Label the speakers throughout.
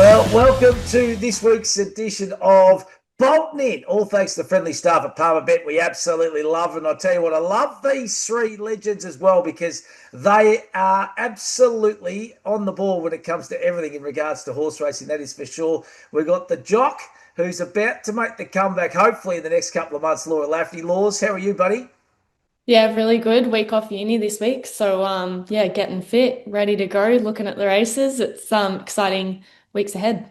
Speaker 1: Well, welcome to this week's edition of Bolton In. All thanks to the friendly staff at Palmer Bet. We absolutely love them. I'll tell you what, I love these three legends as well because they are absolutely on the ball when it comes to everything in regards to horse racing, that is for sure. We've got the jock who's about to make the comeback, hopefully in the next couple of months, Laura Lafferty. Laws, how are you, buddy?
Speaker 2: Yeah, really good. Week off uni this week. So yeah, getting fit, ready to go, looking at the races. It's exciting weeks ahead.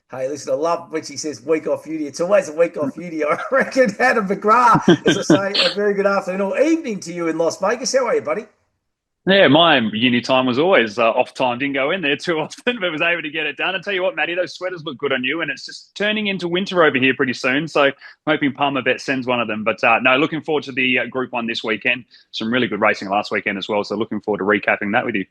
Speaker 1: Hey, listen, I love when she says week off uni. It's always a week off uni. I reckon Adam McGrath, as I say, a very good afternoon or evening to you in Las Vegas. How are you, buddy?
Speaker 3: Yeah, my uni time was always off time. Didn't go in there too often, but was able to get it done. I tell you what, Matty, those sweaters look good on you, and it's just turning into winter over here pretty soon. So I'm hoping Palmer Bet sends one of them. But no, looking forward to the Group 1 this weekend. Some really good racing last weekend as well. So looking forward to recapping that with you.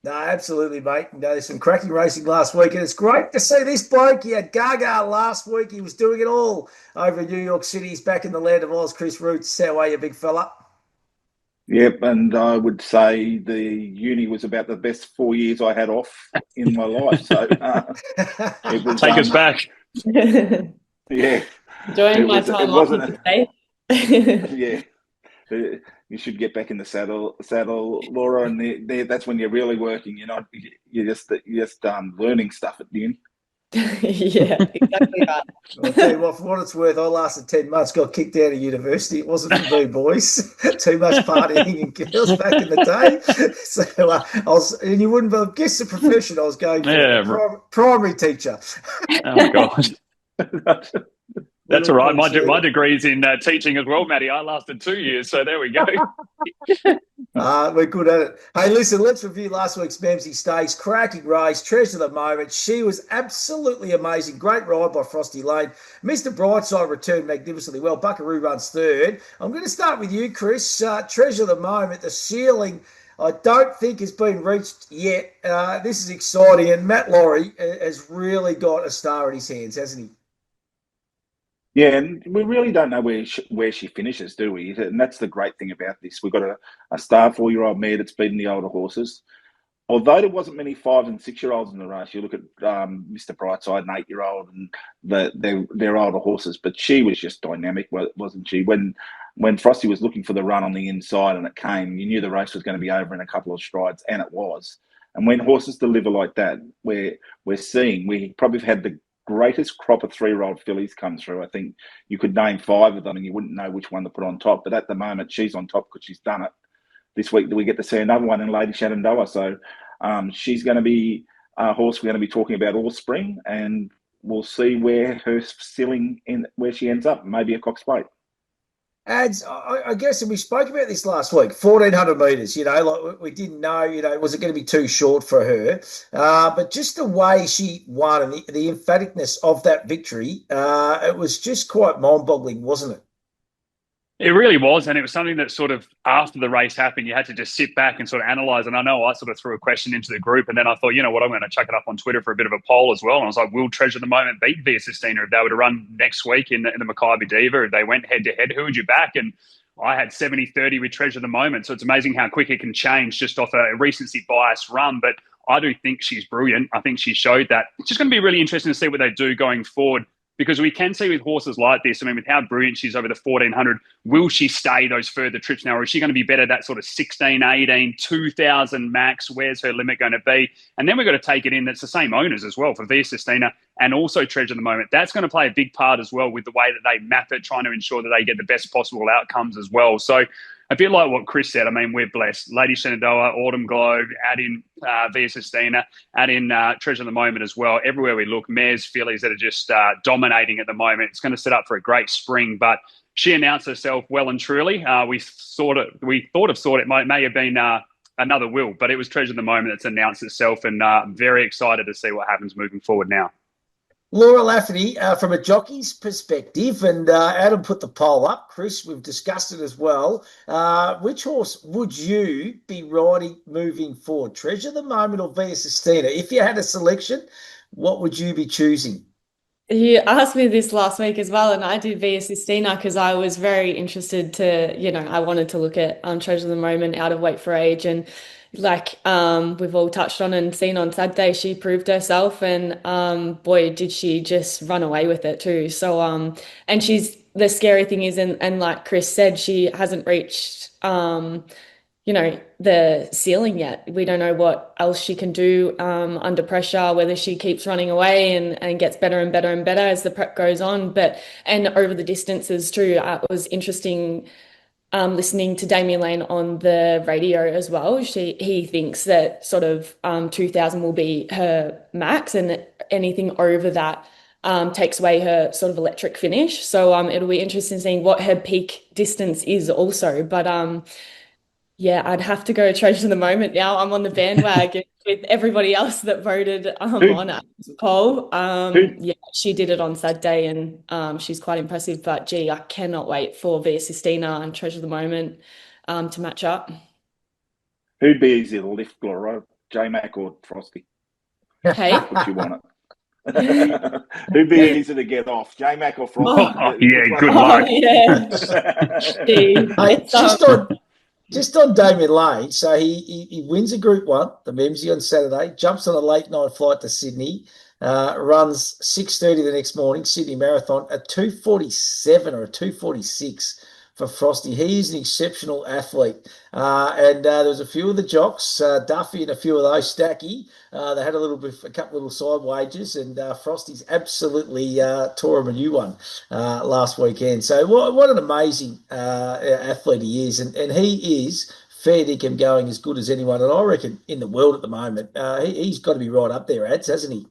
Speaker 1: No, absolutely, mate. No, there's some cracking racing last week, and it's great to see this bloke. He had Gaga last week. He was doing it all over in New York City. He's back in the land of Oz. Chris Roots, how are you, big fella?
Speaker 4: Yep, and I would say the uni was about the best 4 years I had off in my life. So it was,
Speaker 3: Take us back.
Speaker 4: yeah,
Speaker 2: Enjoying my time
Speaker 4: it
Speaker 2: off
Speaker 4: wasn't,
Speaker 2: today.
Speaker 4: yeah. You should get back in the saddle, Laura, and that's when you're really working. You're just learning stuff at the uni.
Speaker 2: Yeah, exactly right.
Speaker 1: I'll tell you what, for what it's worth, I lasted 10 months, got kicked out of university. It wasn't for me, boys. Too much partying and girls back in the day. So I was, and you wouldn't have guessed the profession I was going for.
Speaker 3: Yeah.
Speaker 1: Primary teacher.
Speaker 3: Oh, God. That's all right. My degree's in teaching as well, Matty. I lasted 2 years, so there we go.
Speaker 1: We're good at it. Hey, listen, let's review last week's Moir Stakes. Cracking race, treasure of the moment. She was absolutely amazing. Great ride by Frosty Lane. Mr. Brightside returned magnificently well. Buckaroo runs third. I'm going to start with you, Chris. Treasure of the moment. The ceiling, I don't think has been reached yet. This is exciting, and Matt Laurie has really got a star in his hands, hasn't he?
Speaker 4: Yeah, and we really don't know where she finishes, do we? And that's the great thing about this. We've got a star 4-year-old mare that's beaten the older horses. Although there wasn't many 5 and 6-year-olds in the race, you look at Mr. Brightside, an 8-year-old, and their older horses. But she was just dynamic, wasn't she? When Frosty was looking for the run on the inside and it came, you knew the race was going to be over in a couple of strides, and it was. And when horses deliver like that, we probably have had the greatest crop of 3-year-old fillies come through. I think you could name 5 of them and you wouldn't know which one to put on top. But at the moment, she's on top because she's done it. This week, we get to see another one in Lady Shenandoah. So she's going to be a horse we're going to be talking about all spring, and we'll see where her ceiling where she ends up. Maybe a Cox Plate.
Speaker 1: Ads, I guess, and we spoke about this last week, 1,400 metres, like we didn't know, was it going to be too short for her? But just the way she won and the emphaticness of that victory, it was just quite mind-boggling, wasn't it?
Speaker 3: It really was, and it was something that sort of after the race happened, you had to just sit back and sort of analyse. And I know I sort of threw a question into the group, and then I thought, you know what, I'm going to chuck it up on Twitter for a bit of a poll as well. And I was like, will Treasure the Moment beat Via Sistina if they were to run next week in the Mackay Diva? If they went head-to-head, who would you back? And I had 70-30 with Treasure the Moment. So it's amazing how quick it can change just off a recency bias run. But I do think she's brilliant. I think she showed that. It's just going to be really interesting to see what they do going forward, because we can see with horses like this, I mean, with how brilliant she's over the 1,400, will she stay those further trips now? Or is she going to be better that sort of 16, 18, 2,000 max? Where's her limit going to be? And then we've got to take it in that's the same owners as well for Via Sistina and also Treasure the Moment. That's going to play a big part as well with the way that they map it, trying to ensure that they get the best possible outcomes as well. So a bit like what Chris said, I mean, we're blessed. Lady Shenandoah, Autumn Globe, add in Via Sistina, add in Treasure of the Moment as well. Everywhere we look, mares, fillies that are just dominating at the moment. It's going to set up for a great spring, but she announced herself well and truly. We thought it may have been another will, but it was Treasure of the Moment that's announced itself, and I'm very excited to see what happens moving forward now.
Speaker 1: Laura Lafferty, from a jockey's perspective, and Adam put the poll up. Chris, we've discussed it as well. Which horse would you be riding moving forward? Treasure the Moment or Via Sistina? If you had a selection, what would you be choosing?
Speaker 2: You asked me this last week as well, and I did Via Sistina because I was very interested to, I wanted to look at Treasure of the Moment out of weight for age. And we've all touched on and seen on Saturday, she proved herself, and boy, did she just run away with it too. So and the scary thing is, and like Chris said, she hasn't reached the ceiling yet. We don't know what else she can do under pressure, whether she keeps running away and gets better and better and better as the prep goes on. And over the distances too, it was interesting listening to Damien Lane on the radio as well. He thinks that sort of 2000 will be her max, and anything over that takes away her sort of electric finish. So it'll be interesting seeing what her peak distance is also. But yeah, I'd have to go Treasure of the Moment now. I'm on the bandwagon with everybody else that voted on a poll. Yeah, she did it on Saturday, and she's quite impressive. But gee, I cannot wait for Via Sistina and Treasure of the Moment to match up.
Speaker 4: Who'd be easier to lift, Laura? J-Mac or Frosty?
Speaker 2: Hey,
Speaker 4: Would you want it? Who'd be easier to get off, J-Mac or Frosty?
Speaker 3: Oh, yeah, good luck.
Speaker 2: Yeah. Gee,
Speaker 1: Hey, just on Damien Lane, so he wins a Group 1, the Memsie on Saturday, jumps on a late night flight to Sydney, runs 6:30 the next morning, Sydney Marathon, a 2:47 or a 2:46 for Frosty. He is an exceptional athlete. And there was a few of the jocks, Duffy and a few of those, Stacky, they had a couple little side wages, and Frosty's absolutely tore him a new one last weekend. So what an amazing athlete he is, and he is fair dinkum going as good as anyone, and I reckon in the world at the moment. He's got to be right up there, Ads, hasn't he?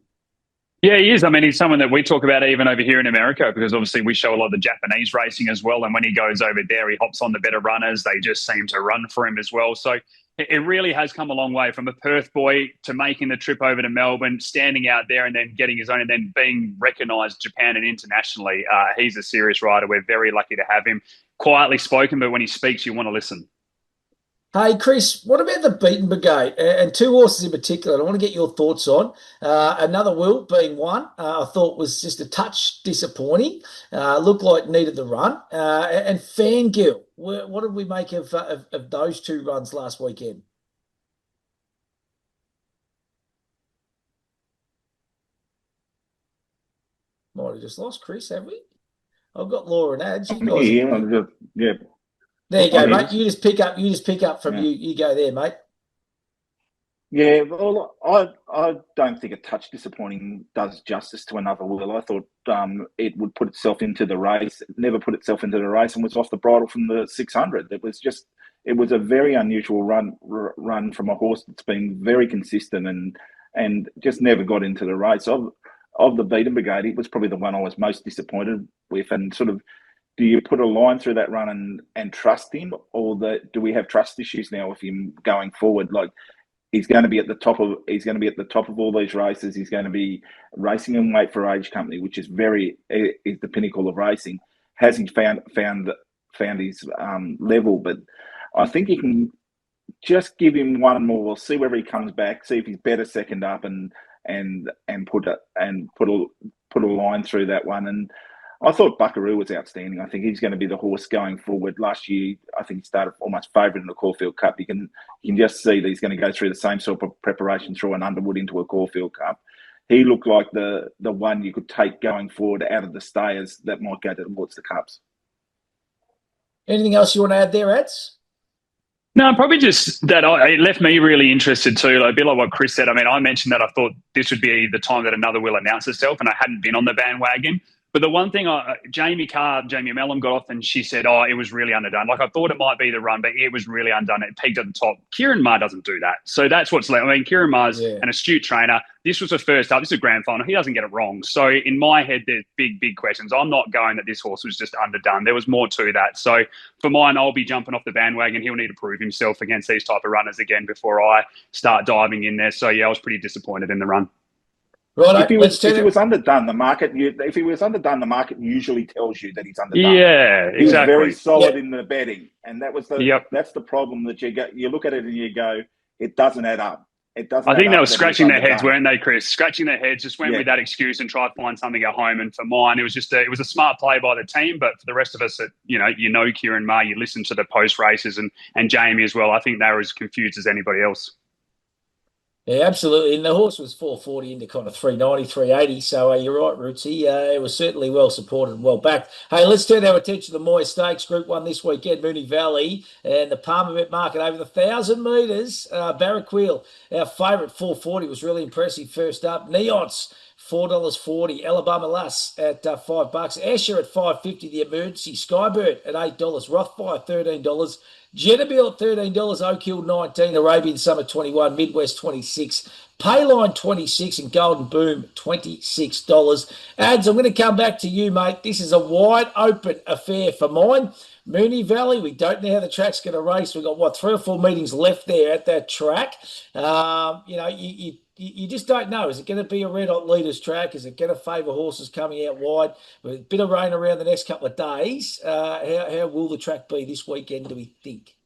Speaker 3: Yeah, he is. I mean, he's someone that we talk about even over here in America, because obviously we show a lot of the Japanese racing as well. And when he goes over there, he hops on the better runners. They just seem to run for him as well. So it really has come a long way from a Perth boy to making the trip over to Melbourne, standing out there and then getting his own, and then being recognised Japan and internationally. He's a serious rider. We're very lucky to have him. Quietly spoken, but when he speaks, you want to listen.
Speaker 1: Hey, Chris, what about the Beaten Brigade and two horses in particular? I want to get your thoughts on. Another Will being one, I thought was just a touch disappointing. Looked like needed the run. And Fangirl, what did we make of those two runs last weekend? Might have just lost Chris, have we? I've got Laura and Ads. You guys,
Speaker 4: Yeah.
Speaker 1: there you go, mate. You just pick up from you. You go there, mate.
Speaker 4: Yeah, well, I don't think a touch disappointing does justice to Another Will. I thought it would put itself into the race. It never put itself into the race and was off the bridle from the 600. It was a very unusual run from a horse that's been very consistent and just never got into the race. Of the Beaten Brigade, it was probably the one I was most disappointed with, and sort of, do you put a line through that run and trust him, or do we have trust issues now with him going forward? Like, he's going to be at the top of all these races. He's going to be racing in Weight for Age Company, which is the pinnacle of racing. Hasn't found his level, but I think you can just give him one more. We'll see whether he comes back. See if he's better second up, and put a line through that one. And I thought Buckaroo was outstanding. I think he's going to be the horse going forward. Last year, I think he started almost favourite in the Caulfield Cup. You can just see that he's going to go through the same sort of preparation through an Underwood into a Caulfield Cup. He looked like the one you could take going forward out of the stayers that might go towards the Cups.
Speaker 1: Anything else you want to add there, Ads?
Speaker 3: No, probably just that it left me really interested too. Like, a bit like what Chris said. I mean, I mentioned that I thought this would be the time that Another Will announce herself, and I hadn't been on the bandwagon. But the one thing Jamie Mellum got off, and she said, it was really underdone. Like, I thought it might be the run, but it was really undone. It peaked at the top. Kieran Maher doesn't do that. So that's what's left. I mean, Kieran Maher's an astute trainer. This was the first up. This is a grand final. He doesn't get it wrong. So in my head, there's big, big questions. I'm not going that this horse was just underdone. There was more to that. So for mine, I'll be jumping off the bandwagon. He'll need to prove himself against these type of runners again before I start diving in there. So, yeah, I was pretty disappointed in the run.
Speaker 1: Right,
Speaker 4: if he was underdone, the market usually tells you that he's underdone.
Speaker 3: Yeah, exactly.
Speaker 4: He's very solid in the betting, and that's the problem that you look at it and you go, it doesn't add up. it doesn't.
Speaker 3: I
Speaker 4: add
Speaker 3: think they
Speaker 4: up
Speaker 3: were
Speaker 4: that many
Speaker 3: scratching their
Speaker 4: times a
Speaker 3: heads,
Speaker 4: day.
Speaker 3: weren't they, Chris? Scratching their heads, just went
Speaker 4: Yeah.
Speaker 3: with that excuse and tried to find something at home. And for mine, it was just it was a smart play by the team. But for the rest of us, that Kieran Maher, you listen to the post races and Jamie as well. I think they were as confused as anybody else.
Speaker 1: Yeah, absolutely. And the horse was 440 into kind of 390, 380. So you're right, Rootsy. It was certainly well supported and well backed. Hey, let's turn our attention to the Moir Stakes Group 1 this weekend, Moonee Valley, and the Palmer Bet market over the 1,000 metres. Barraquil, our favourite, 440, was really impressive first up. Neons, $4.40. Alabama Lass at $5. Asher at $5.50. The Emergency. Skybird at $8. Rothfire $13. Jetterbill at $13, Oak Hill 19, Arabian Summer 21, Midwest 26, Payline 26, and Golden Boom $26. Ads, I'm going to come back to you, mate. This is a wide open affair for mine. Moonee Valley, we don't know how the track's going to race. We've got, 3 or 4 meetings left there at that track. You just don't know. Is it going to be a red hot leaders track? Is it going to favour horses coming out wide? With a bit of rain around the next couple of days, how will the track be this weekend, do we think?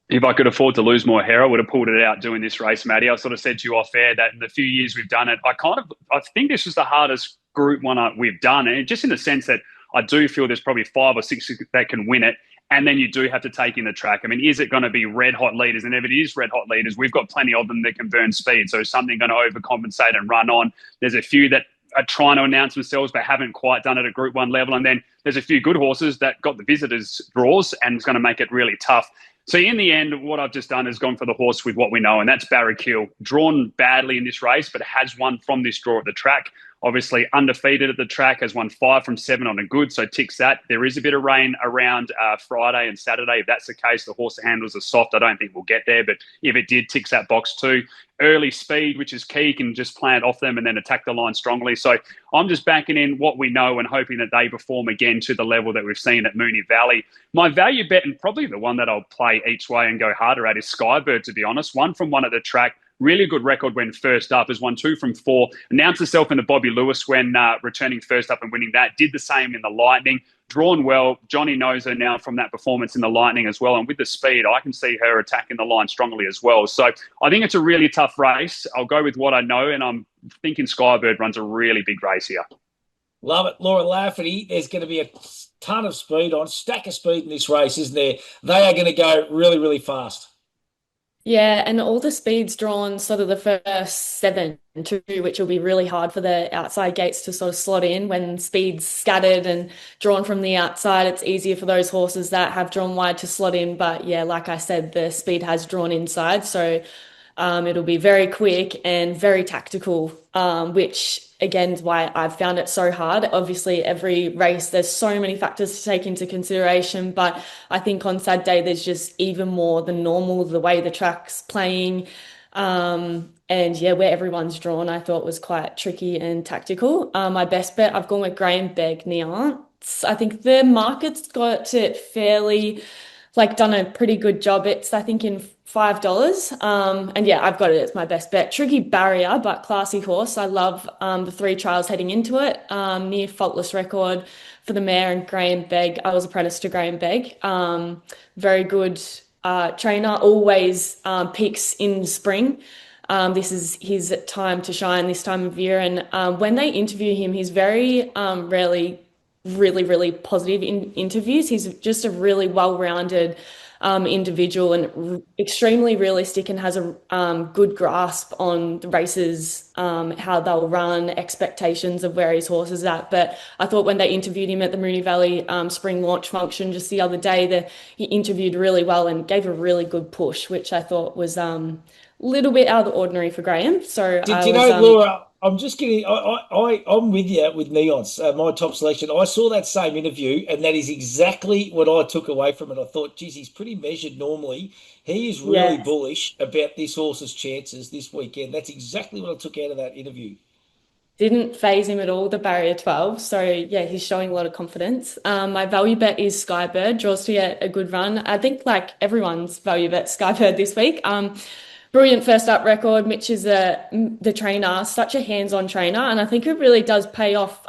Speaker 3: If I could afford to lose more hair, I would have pulled it out doing this race, Matty. I sort of said to you off air that in the few years we've done it, I think this was the hardest Group 1 we've done. And just in the sense that I do feel there's probably 5 or 6 that can win it. And then you do have to take in the track. I mean, is it going to be red hot leaders? And if it is red hot leaders, we've got plenty of them that can burn speed. So is something going to overcompensate and run on? There's a few that are trying to announce themselves but haven't quite done it at Group 1 level. And then there's a few good horses that got the visitors' draws and it's going to make it really tough. So in the end, what I've just done is gone for the horse with what we know, and that's Barraquil. Drawn badly in this race, but has won from this draw at the track. Obviously undefeated at the track, has won 5 from 7 on a good, so ticks that. There is a bit of rain around Friday and Saturday. If that's the case, the horse handles are soft. I don't think we'll get there, but if it did, ticks that box too. Early speed, which is key, can just plant off them and then attack the line strongly. So I'm just backing in what we know and hoping that they perform again to the level that we've seen at Moonee Valley. My value bet, and probably the one that I'll play each way and go harder at, is Skybird, to be honest. 1 from 1 at the track. Really good record when first up. Has won 2 from 4. Announced herself in the Bobby Lewis when returning first up and winning that. Did the same in the Lightning. Drawn well. Johnny knows her now from that performance in the Lightning as well. And with the speed, I can see her attacking the line strongly as well. So I think it's a really tough race. I'll go with what I know, and I'm thinking Skybird runs a really big race here.
Speaker 1: Love it. Laura Lafferty, there's going to be a ton of speed on, stack of speed in this race, isn't there? They are going to go really, really fast.
Speaker 2: Yeah, and all the speeds drawn sort of the first 7 too, which will be really hard for the outside gates to sort of slot in when speed's scattered and drawn from the outside. It's easier for those horses that have drawn wide to slot in. But yeah, like I said, the speed has drawn inside. So it'll be very quick and very tactical, which again is why I've found it so hard. Obviously, every race, there's so many factors to take into consideration, but I think on Saturday, there's just even more than normal, the way the track's playing. And yeah, where everyone's drawn, I thought was quite tricky and tactical. My best bet, I've gone with Graham Begg Neance. I think the market's got it fairly, done a pretty good job. It's, I think, in $5. And yeah, I've got it. It's my best bet. Tricky barrier, but classy horse. I love the 3 trials heading into it. Near faultless record for the mare and Graham Begg. I was apprenticed to Graham Begg. Very good trainer. Always peaks in spring. This is his time to shine this time of year. And when they interview him, he's very rarely really, really positive in interviews. He's just a really well-rounded individual and extremely realistic, and has a good grasp on the races, how they'll run, expectations of where his horse is at. But I thought when they interviewed him at the Moonee Valley spring launch function just the other day, that he interviewed really well and gave a really good push, which I thought was little bit out of the ordinary for Graham. So
Speaker 1: Did you know, Laura, I'm just kidding. I'm with you with Neons, my top selection. I saw that same interview, and that is exactly what I took away from it. I thought, geez, he's pretty measured normally. He is really bullish about this horse's chances this weekend. That's exactly what I took out of that interview.
Speaker 2: Didn't phase him at all, the barrier 12. So yeah, he's showing a lot of confidence. My value bet is Skybird, draws to get a good run. I think everyone's value bet Skybird this week. Brilliant first up record. Mitch is the trainer, such a hands-on trainer. And I think it really does pay off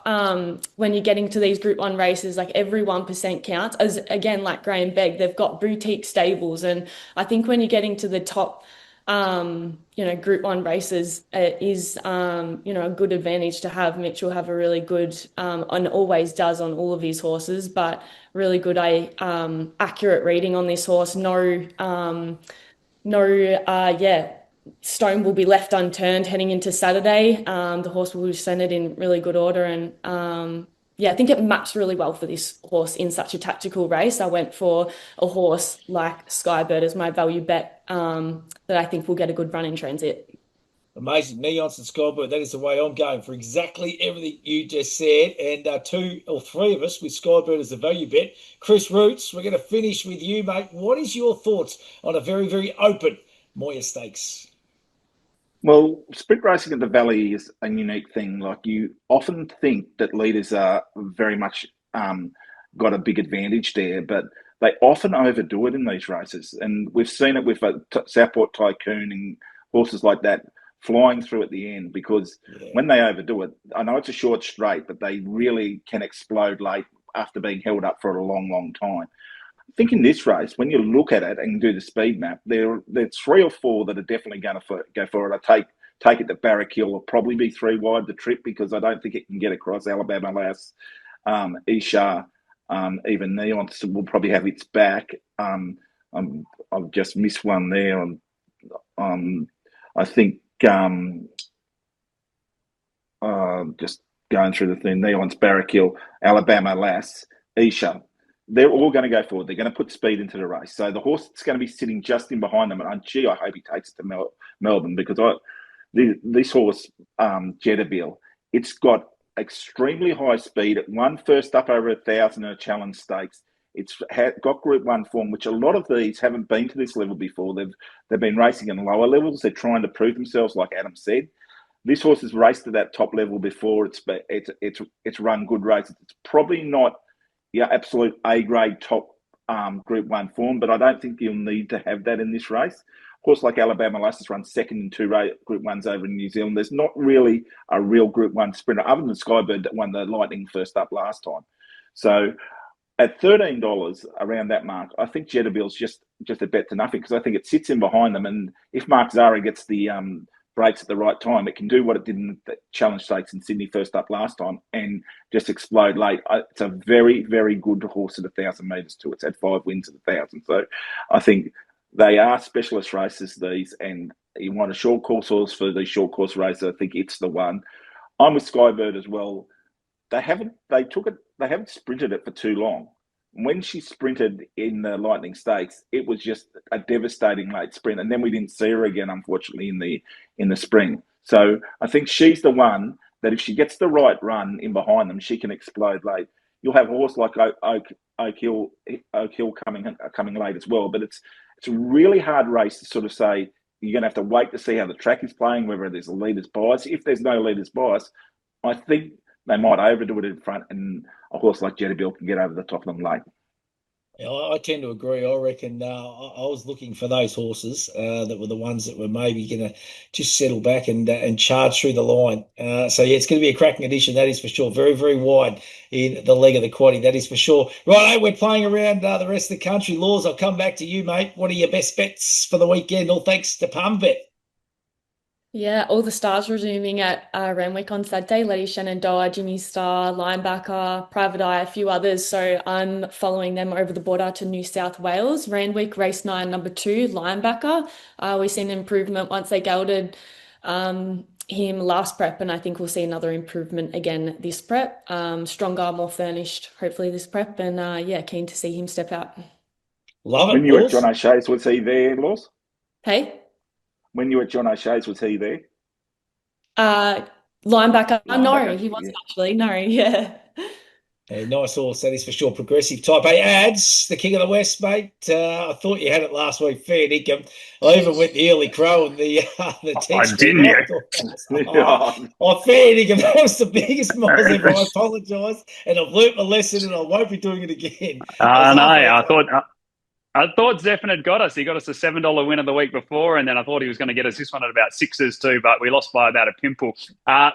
Speaker 2: when you're getting to these Group 1 races, every 1% counts. As again, like Graham Begg, they've got boutique stables. And I think when you're getting to the top Group 1 races is, a good advantage to have. Mitch will have a really good, and always does on all of his horses, but really good, accurate reading on this horse. No, stone will be left unturned heading into Saturday. The horse will be centered in really good order, and I think it maps really well for this horse in such a tactical race. I went for a horse like Skybird as my value bet, that I think will get a good run in transit.
Speaker 1: Amazing. Neons and Skybird. That is the way I'm going for exactly everything you just said. And two or three of us with Skybird as a value bet. Chris Roots, we're going to finish with you, mate. What is your thoughts on a very, very open Moir Stakes?
Speaker 4: Well, sprint racing at the Valley is a unique thing. Like, you often think that leaders are very much got a big advantage there, but they often overdo it in these races. And we've seen it with Southport Tycoon and horses like that flying through at the end, because when they overdo it, I know it's a short straight, but they really can explode late after being held up for a long, long time. I think in this race, when you look at it and do the speed map, there's 3 or 4 that are definitely going to go for it. I take it that Barrack Hill will probably be 3 wide the trip, because I don't think it can get across. Alabama Lass, Isha, even Neon will probably have its back. I've just missed one there. I think just going through the thing, Neon's Barrack Hill, Alabama Lass, Isha. They're all going to go forward. They're going to put speed into the race. So the horse that's going to be sitting just in behind them, and I hope he takes it to Melbourne, because this horse, Jetabil, it's got extremely high speed. It won first up over 1,000 in a challenge stakes. It's got Group 1 form, which a lot of these haven't been to this level before. They've been racing in lower levels. They're trying to prove themselves, like Adam said. This horse has raced to that top level before. It's run good races. It's probably not absolute A-grade top Group 1 form, but I don't think you'll need to have that in this race. Of course, like Alabama Lass run second in 2 Group 1s over in New Zealand. There's not really a real Group 1 sprinter other than Skybird that won the Lightning first up last time. So at $13, around that mark, I think Jetabil's just a bet to nothing, because I think it sits in behind them. And if Mark Zahra gets the breaks at the right time, it can do what it did in the challenge stakes in Sydney first up last time and just explode late. It's a very, very good horse at 1,000 metres too. It's had 5 wins at 1,000. So I think they are specialist races, these, and you want a short course horse for these short course races. I think it's the one. I'm with Skybird as well. They haven't sprinted it for too long. When she sprinted in the Lightning Stakes, it was just a devastating late sprint, and then we didn't see her again, unfortunately, in the spring. So I think she's the one that, if she gets the right run in behind them, she can explode late. You'll have a horse like Oak Hill coming late as well, but it's a really hard race to sort of say. You're going to have to wait to see how the track is playing, whether there's a leader's bias. If there's no leader's bias, I think they might overdo it in front, and a horse like Jetabil can get over the top of them late.
Speaker 1: Yeah, I tend to agree. I reckon I was looking for those horses that were the ones that were maybe going to just settle back and charge through the line. So yeah, it's going to be a cracking edition, that is for sure. Very, very wide in the leg of the quaddie, that is for sure. Right, we're playing around the rest of the country. Laws, I'll come back to you, mate. What are your best bets for the weekend? All thanks to Palmbet.
Speaker 2: Yeah, all the stars resuming at Randwick on Saturday. Letty Shenandoah, Jimmy Star, Linebacker, Private Eye, a few others. So I'm following them over the border to New South Wales. Randwick, race 9, number 2, Linebacker. We've seen an improvement once they gelded him last prep, and I think we'll see another improvement again this prep. Stronger, more furnished, hopefully this prep, and keen to see him step out.
Speaker 1: Love it.
Speaker 4: When you were at John O'Shea's, was he there, Laws?
Speaker 2: Hey?
Speaker 4: When you were at John O'Shea's, was he there?
Speaker 2: Linebacker. No, he wasn't actually. No, yeah.
Speaker 1: Nice horse, that is for sure. Progressive type A ads, the king of the West, mate. I thought you had it last week. Fair dinkum. I even went the early crow and the text.
Speaker 3: Didn't you?
Speaker 1: Fair dinkum. That was the biggest miles ever. I apologise, and I've learnt my lesson, and I won't be doing it again.
Speaker 3: I thought Zephan had got us. He got us a $7 win of the week before, and then I thought he was going to get us this one at about 6s too, but we lost by about a pimple.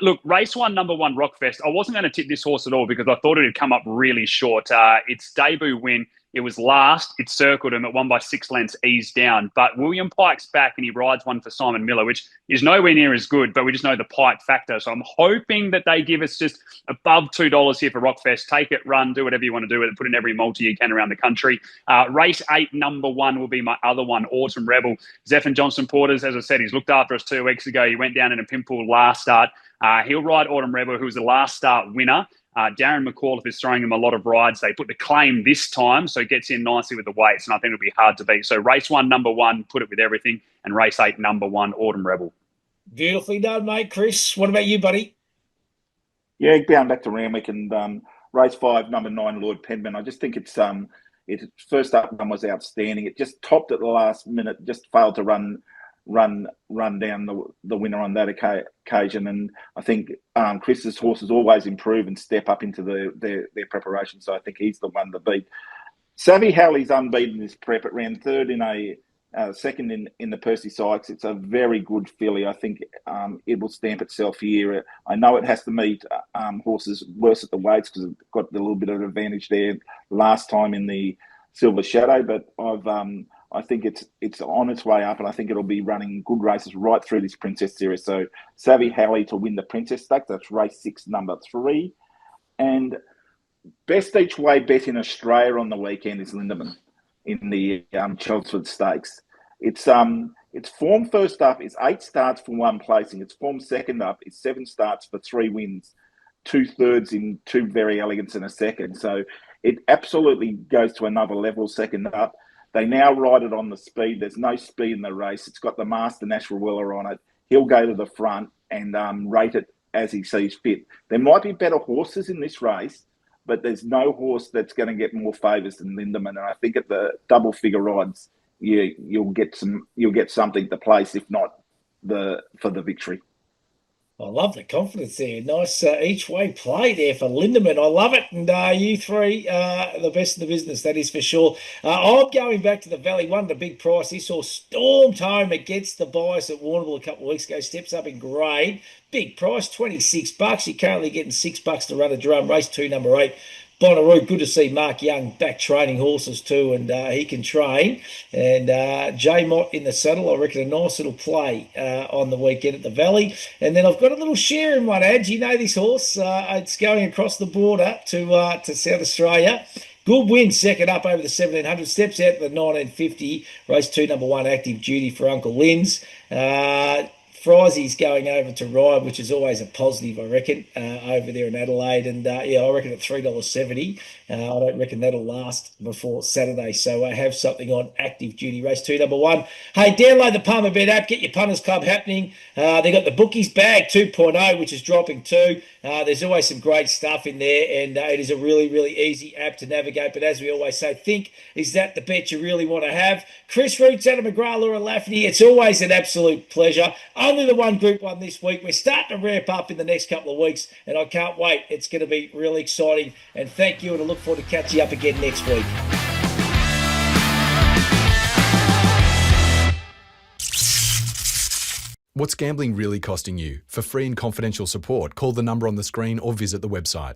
Speaker 3: Look, race 1, number 1, Rockfest. I wasn't going to tip this horse at all because I thought it had come up really short. Its debut win It was last. It circled him. It won by 6 lengths, eased down. But William Pike's back and he rides one for Simon Miller, which is nowhere near as good, but we just know the Pike factor. So I'm hoping that they give us just above $2 here for Rockfest. Take it, run, do whatever you want to do with it. Put in every multi you can around the country. Race 8, number 1 will be my other one, Autumn Rebel. Zephyr Johnson Porters, as I said, he's looked after us 2 weeks ago. He went down in a Pimple last start. He'll ride Autumn Rebel, who was the last start winner. Darren McAuliffe is throwing him a lot of rides. They put the claim this time, so it gets in nicely with the weights, and I think it'll be hard to beat. So race 1, number 1, put it with everything, and race 8, number 1, Autumn Rebel.
Speaker 1: Beautifully done, mate. Chris, what about you, buddy?
Speaker 4: Yeah, going back to Randwick and race 5, number 9, Lord Penman. I just think its first up run was outstanding. It just topped at the last minute, just failed to run down the winner on that occasion. And I think Chris's horses always improve and step up into their preparation. So I think he's the one to beat. Savvy Halley's unbeaten this prep. It ran third in a second in the Percy Sykes. It's a very good filly. I think it will stamp itself here. I know it has to meet horses worse at the weights because it got a little bit of an advantage there last time in the Silver Shadow, but I think it's on its way up, and I think it'll be running good races right through this Princess Series. So Savvy Halley to win the Princess Stakes. That's race 6, number 3. And best each way bet in Australia on the weekend is Lindemann in the Chelmsford Stakes. Its form first up is 8 starts for 1 placing. Its form second up is 7 starts for 3 wins, 2/3 in 2 Very Elegance and a second. So it absolutely goes to another level second up. They now ride it on the speed. There's no speed in the race. It's got the Master Nash Ruella on it. He'll go to the front and rate it as he sees fit. There might be better horses in this race, but there's no horse that's going to get more favours than Lindemann. And I think at the double figure odds, you'll get something to place, if not for the victory.
Speaker 1: I love the confidence there. Nice each way play there for Lindemann. I love it. And you three, the best in the business, that is for sure. I'm going back to the Valley. Won the big price. This horse stormed home against the bias at Warrnambool a couple of weeks ago. Steps up in grade. Big price, $26. You're currently getting $6 to run a drum. Race 2, number 8. Bonnaroo, good to see Mark Young back training horses too, and he can train. And J Mott in the saddle, I reckon a nice little play on the weekend at the Valley. And then I've got a little share in one ad. You know this horse? It's going across the border to South Australia. Good win, second up over the 1700. Steps out to the 1950. Race 2, number 1, Active Duty for Uncle Lynn's. Friesy's going over to ride, which is always a positive, I reckon, over there in Adelaide. And, I reckon at $3.70. I don't reckon that'll last before Saturday. So I have something on Active Duty. Race 2, number 1. Hey, download the Palmer Bet app. Get your Punters Club happening. They got the Bookies Bag 2.0, which is dropping too. There's always some great stuff in there, and it is a really, really easy app to navigate. But as we always say, think, is that the bet you really want to have? Chris Roots, Adam McGrath, Laura Lafferty, it's always an absolute pleasure. Only the one Group 1 this week. We're starting to ramp up in the next couple of weeks, and I can't wait. It's going to be really exciting. And thank you, and I look forward to catching you up again next week.
Speaker 5: What's gambling really costing you? For free and confidential support, call the number on the screen or visit the website.